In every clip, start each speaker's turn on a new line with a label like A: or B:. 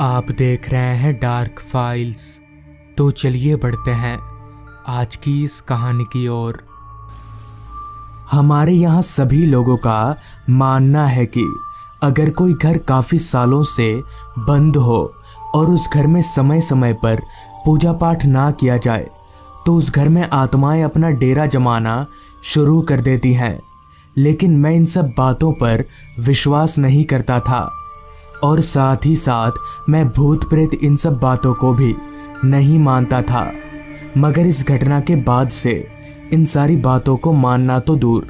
A: आप देख रहे हैं डार्क फाइल्स। तो चलिए बढ़ते हैं आज की इस कहानी की ओर। हमारे यहाँ सभी लोगों का मानना है कि अगर कोई घर काफ़ी सालों से बंद हो और उस घर में समय समय पर पूजा पाठ ना किया जाए तो उस घर में आत्माएं अपना डेरा जमाना शुरू कर देती हैं। लेकिन मैं इन सब बातों पर विश्वास नहीं करता था और साथ ही साथ मैं भूत प्रेत इन सब बातों को भी नहीं मानता था। मगर इस घटना के बाद से इन सारी बातों को मानना तो दूर,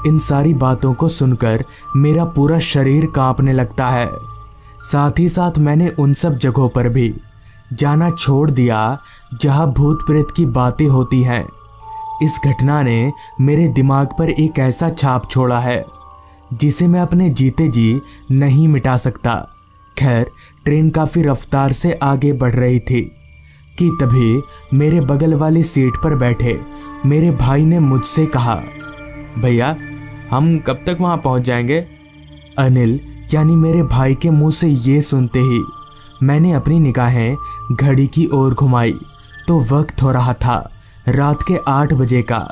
A: इन सारी बातों को सुनकर मेरा पूरा शरीर कांपने लगता है। साथ ही साथ मैंने उन सब जगहों पर भी जाना छोड़ दिया जहां भूत प्रेत की बातें होती हैं। इस घटना ने मेरे दिमाग पर एक ऐसा छाप छोड़ा है जिसे मैं अपने जीते जी नहीं मिटा सकता। खैर, ट्रेन काफ़ी रफ्तार से आगे बढ़ रही थी कि तभी मेरे बगल वाली सीट पर बैठे मेरे भाई ने मुझसे कहा,
B: भैया हम कब तक वहाँ पहुँच जाएंगे?
A: अनिल यानी मेरे भाई के मुंह से ये सुनते ही मैंने अपनी निगाहें घड़ी की ओर घुमाई तो वक्त हो रहा था रात के 8 बजे का।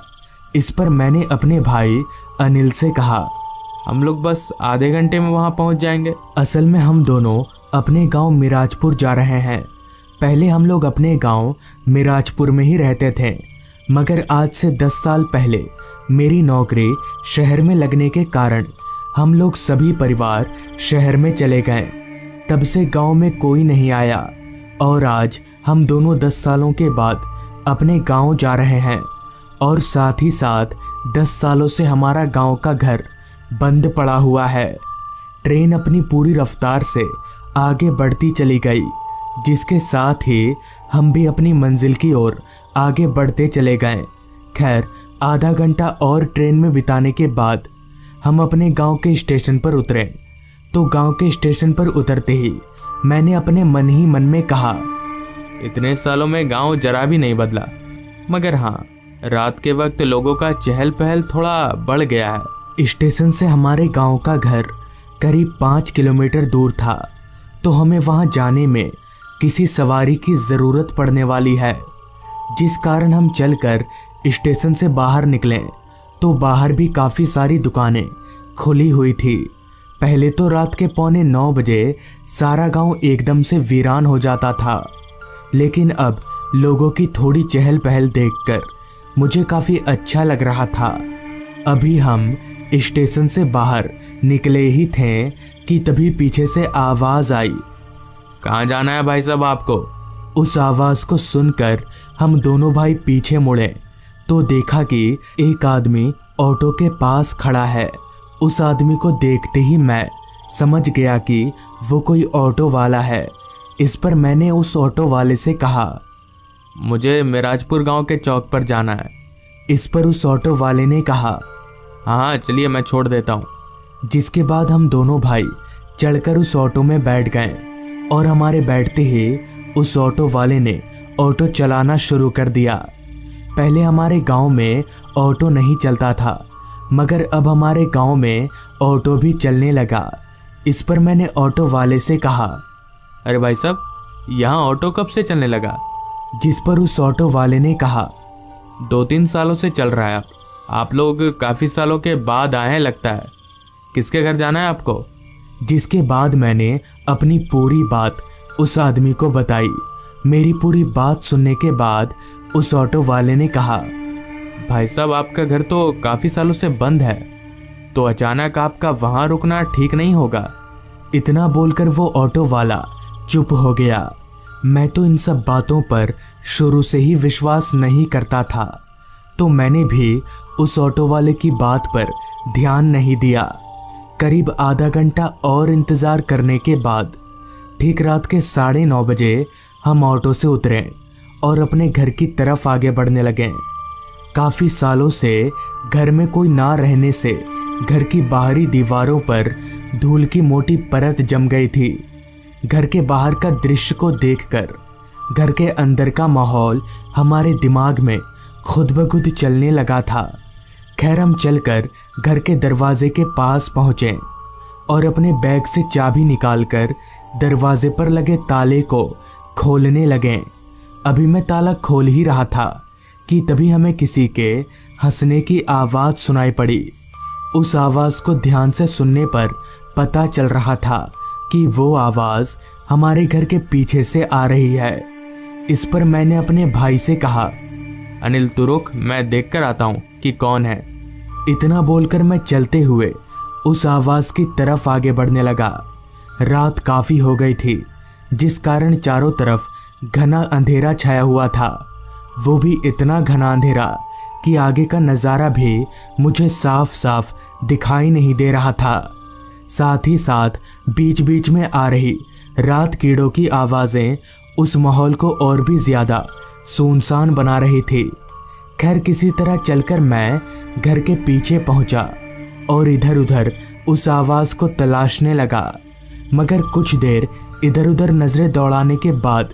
A: इस पर मैंने अपने भाई अनिल से कहा,
B: हम लोग बस आधे घंटे में वहाँ पहुँच जाएंगे।
A: असल में हम दोनों अपने गांव मिराजपुर जा रहे हैं। पहले हम लोग अपने गांव मिराजपुर में ही रहते थे, मगर आज से 10 साल पहले मेरी नौकरी शहर में लगने के कारण हम लोग सभी परिवार शहर में चले गए। तब से गांव में कोई नहीं आया और आज हम दोनों 10 सालों के बाद अपने गांव जा रहे हैं। और साथ ही साथ 10 सालों से हमारा गांव का घर बंद पड़ा हुआ है। ट्रेन अपनी पूरी रफ्तार से आगे बढ़ती चली गई, जिसके साथ ही हम भी अपनी मंजिल की ओर आगे बढ़ते चले गए। खैर, आधा घंटा और ट्रेन में बिताने के बाद हम अपने गांव के स्टेशन पर उतरे। तो गांव के स्टेशन पर उतरते ही मैंने अपने मन ही मन में कहा,
B: इतने सालों में गांव जरा भी नहीं बदला, मगर हाँ, रात के वक्त लोगों का चहल पहल थोड़ा बढ़ गया है।
A: स्टेशन से हमारे गांव का घर करीब 5 किलोमीटर दूर था, तो हमें वहां जाने में किसी सवारी की ज़रूरत पड़ने वाली है, जिस कारण हम चलकर स्टेशन से बाहर निकले तो बाहर भी काफ़ी सारी दुकानें खुली हुई थी। पहले तो रात के 8:45 बजे सारा गांव एकदम से वीरान हो जाता था, लेकिन अब लोगों की थोड़ी चहल पहल देखकर मुझे काफ़ी अच्छा लग रहा था। अभी हम स्टेशन से बाहर निकले ही थे कि तभी पीछे से आवाज़ आई,
B: कहाँ जाना है भाई साहब आपको?
A: उस आवाज़ को सुनकर हम दोनों भाई पीछे मुड़े तो देखा कि एक आदमी ऑटो के पास खड़ा है। उस आदमी को देखते ही मैं समझ गया कि वो कोई ऑटो वाला है। इस पर मैंने उस ऑटो वाले से कहा,
B: मुझे मिराजपुर गांव के चौक पर जाना है।
A: इस पर उस ऑटो वाले ने कहा,
B: हाँ चलिए मैं छोड़ देता हूँ।
A: जिसके बाद हम दोनों भाई चढ़कर उस ऑटो में बैठ गए और हमारे बैठते ही उस ऑटो वाले ने ऑटो चलाना शुरू कर दिया। पहले हमारे गांव में ऑटो नहीं चलता था, मगर अब हमारे गांव में ऑटो भी चलने लगा। इस पर मैंने ऑटो वाले से कहा,
B: अरे भाई साहब, यहाँ ऑटो कब से चलने लगा?
A: जिस पर उस ऑटो वाले ने कहा,
B: 2-3 सालों से चल रहा है। आप लोग काफ़ी सालों के बाद आए हैं लगता है। किसके घर जाना है आपको?
A: जिसके बाद मैंने अपनी पूरी बात उस आदमी को बताई। मेरी पूरी बात सुनने के बाद उस ऑटो वाले ने कहा,
B: भाई साहब आपका घर तो काफ़ी सालों से बंद है, तो अचानक आपका वहाँ रुकना ठीक नहीं होगा।
A: इतना बोलकर वो ऑटो वाला चुप हो गया। मैं तो इन सब बातों पर शुरू से ही विश्वास नहीं करता था, तो मैंने भी उस ऑटो वाले की बात पर ध्यान नहीं दिया। करीब आधा घंटा और इंतज़ार करने के बाद ठीक रात के 9:30 बजे हम ऑटो से उतरे और अपने घर की तरफ आगे बढ़ने लगे। काफ़ी सालों से घर में कोई ना रहने से घर की बाहरी दीवारों पर धूल की मोटी परत जम गई थी। घर के बाहर का दृश्य को देखकर घर के अंदर का माहौल हमारे दिमाग में खुद ब खुद चलने लगा था। खैर, हम चलकर घर के दरवाजे के पास पहुँचे और अपने बैग से चाबी निकालकर दरवाजे पर लगे ताले को खोलने लगे। अभी मैं ताला खोल ही रहा था कि तभी हमें किसी के हंसने की आवाज़ सुनाई पड़ी। उस आवाज़ को ध्यान से सुनने पर पता चल रहा था कि वो आवाज़ हमारे घर के पीछे से आ रही है। इस पर मैंने अपने भाई से कहा,
B: अनिल तू रुक, मैं देख कर आता हूँ कि कौन है।
A: इतना बोलकर मैं चलते हुए उस आवाज़ की तरफ आगे बढ़ने लगा। रात काफ़ी हो गई थी, जिस कारण चारों तरफ घना अंधेरा छाया हुआ था। वो भी इतना घना अंधेरा कि आगे का नज़ारा भी मुझे साफ साफ दिखाई नहीं दे रहा था। साथ ही साथ बीच बीच में आ रही रात कीड़ों की आवाज़ें उस माहौल को और भी ज़्यादा सुनसान बना रही थी। खैर किसी तरह चलकर मैं घर के पीछे पहुंचा और इधर उधर उस आवाज़ को तलाशने लगा। मगर कुछ देर इधर उधर नज़रें दौड़ाने के बाद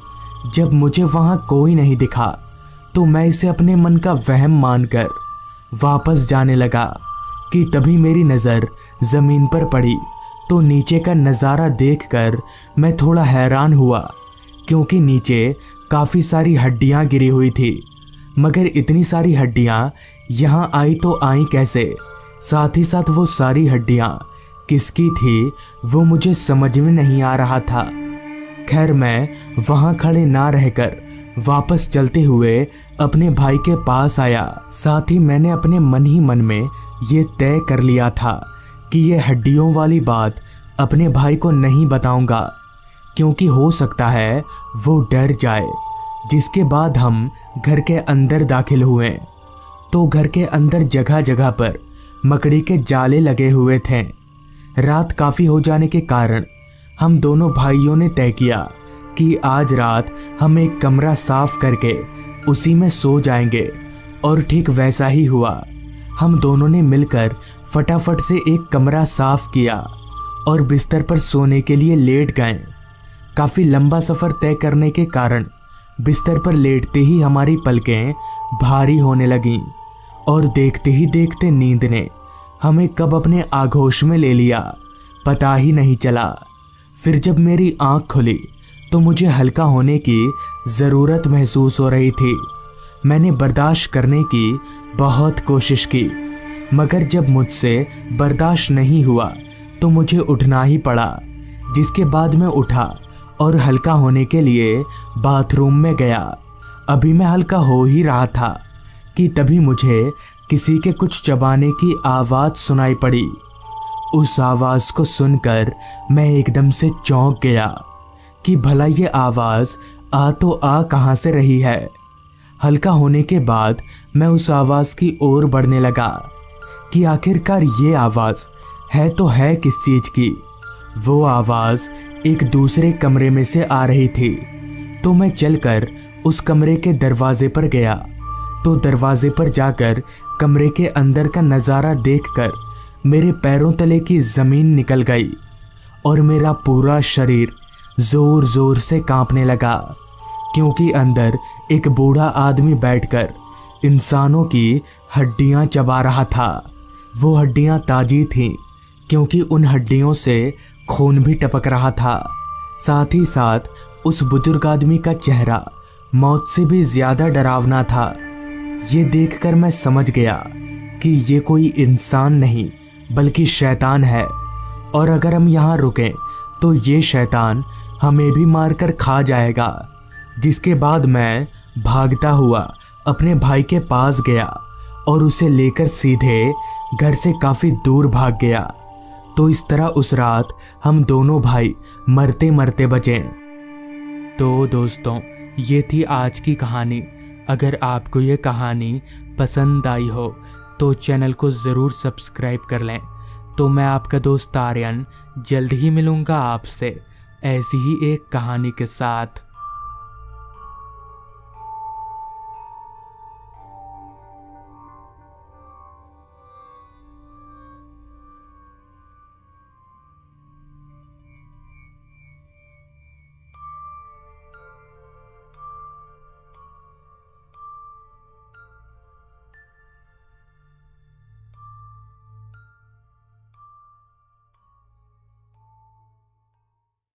A: जब मुझे वहाँ कोई नहीं दिखा तो मैं इसे अपने मन का वहम मानकर वापस जाने लगा कि तभी मेरी नज़र ज़मीन पर पड़ी। तो नीचे का नज़ारा देखकर मैं थोड़ा हैरान हुआ, क्योंकि नीचे काफ़ी सारी हड्डियाँ गिरी हुई थी। मगर इतनी सारी हड्डियाँ यहाँ आई तो आई कैसे? साथ ही साथ वो सारी हड्डियाँ किसकी थी वो मुझे समझ में नहीं आ रहा था। खैर मैं वहाँ खड़े ना रहकर वापस चलते हुए अपने भाई के पास आया। साथ ही मैंने अपने मन ही मन में ये तय कर लिया था कि ये हड्डियों वाली बात अपने भाई को नहीं बताऊंगा, क्योंकि हो सकता है वो डर जाए। जिसके बाद हम घर के अंदर दाखिल हुए तो घर के अंदर जगह जगह पर मकड़ी के जाले लगे हुए थे। रात काफ़ी हो जाने के कारण हम दोनों भाइयों ने तय किया कि आज रात हम एक कमरा साफ करके उसी में सो जाएंगे। और ठीक वैसा ही हुआ। हम दोनों ने मिलकर फटाफट से एक कमरा साफ किया और बिस्तर पर सोने के लिए लेट गए। काफ़ी लंबा सफ़र तय करने के कारण बिस्तर पर लेटते ही हमारी पलकें भारी होने लगीं और देखते ही देखते नींद ने हमें कब अपने आगोश में ले लिया पता ही नहीं चला। फिर जब मेरी आँख खुली तो मुझे हल्का होने की ज़रूरत महसूस हो रही थी। मैंने बर्दाश्त करने की बहुत कोशिश की, मगर जब मुझसे बर्दाश्त नहीं हुआ तो मुझे उठना ही पड़ा। जिसके बाद मैं उठा और हल्का होने के लिए बाथरूम में गया। अभी मैं हल्का हो ही रहा था कि तभी मुझे किसी के कुछ चबाने की आवाज़ सुनाई पड़ी। उस आवाज़ को सुनकर मैं एकदम से चौंक गया कि भला ये आवाज़ आ तो आ कहाँ से रही है। हल्का होने के बाद मैं उस आवाज़ की ओर बढ़ने लगा कि आखिरकार ये आवाज़ है तो है किस चीज़ की। वो आवाज़ एक दूसरे कमरे में से आ रही थी। तो मैं चलकर उस कमरे के दरवाजे पर गया। तो दरवाजे पर जाकर कमरे के अंदर का नज़ारा देखकर मेरे पैरों तले की ज़मीन निकल गई और मेरा पूरा शरीर ज़ोर ज़ोर से कांपने लगा, क्योंकि अंदर एक बूढ़ा आदमी बैठकर इंसानों की हड्डियां चबा रहा था। वो हड्डियां ताज़ी थीं, क्योंकि उन हड्डियों से खून भी टपक रहा था। साथ ही साथ उस बुजुर्ग आदमी का चेहरा मौत से भी ज़्यादा डरावना था। ये देखकर मैं समझ गया कि ये कोई इंसान नहीं बल्कि शैतान है, और अगर हम यहाँ रुकें तो ये शैतान हमें भी मारकर खा जाएगा। जिसके बाद मैं भागता हुआ अपने भाई के पास गया और उसे लेकर सीधे घर से काफ़ी दूर भाग गया। तो इस तरह उस रात हम दोनों भाई मरते मरते बचे। तो दोस्तों, ये थी आज की कहानी। अगर आपको ये कहानी पसंद आई हो तो चैनल को ज़रूर सब्सक्राइब कर लें। तो मैं आपका दोस्त आर्यन जल्द ही मिलूँगा आपसे ऐसी ही एक कहानी के साथ।